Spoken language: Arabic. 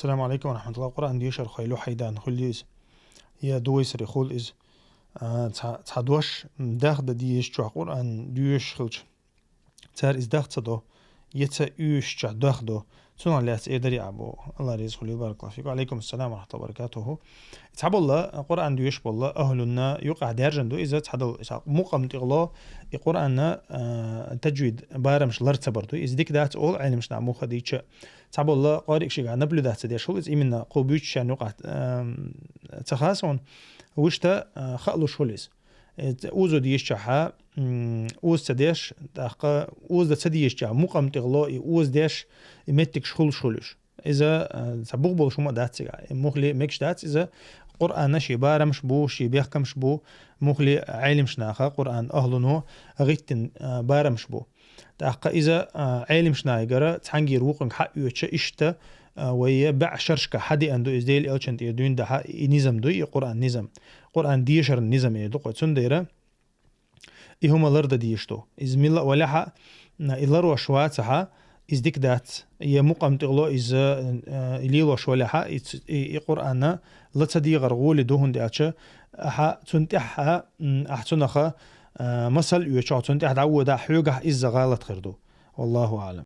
السلام عليكم ورحمة الله. قرآن ديشر خيلو حيدان خليز يا دويسري خول إز تعدوش داخل ديش تشوا قرآن ديش خلش تار إز داخل تصدو يتا يوش تشوا داخدو سنة لات إدري عبو الله رزق خلي بارك الله فيكم. عليكم السلام ورحمة الله وبركاته. تعب الله قرآن ديش بالله أهلنا يقع دارجندو إذا تحدل مقام تغلا القرآن تجويد بارمش لرتبرتو إز ديك دات أول عين مش نعمو خديتش تعب الله قارئ شيء عن نبلو دات ديش شو إز إمنا قوبيتش شان يقع تخاسون وشتا خلو شوليز اوزو ديش شحا اوز تديش دقة اوز تديش جا مقام تغلا اوز ديش يمتك شولش إذا سبوق بول شو ما دات مخلي مكش دات إذا قرآن شي بارمش بو شي بيحكمش بو مخلي علمش ناخا قرآن أهلنو غيتن بارمش بو دقة إذا علمش نايجرا تحنجير وقن حق يوتش إشتا ويا بعشرشك حدي أندو إزديل إلشنت يدوين ده نظام دوي قرآن نظام قرآن ديشر النظام يدو قتون ديرا إهما لرد ديشتو إز ملا ولا حق إلر وشواتها إز ديك دات يا مقام تغلو إز إليل وشوالي حق قرآن لا تصدي غرغول دوهن دياتش حق تنتحها أحسنخا مثل يوتش تنتح دعوة دا حيوجه إز غلط خردو والله أعلم.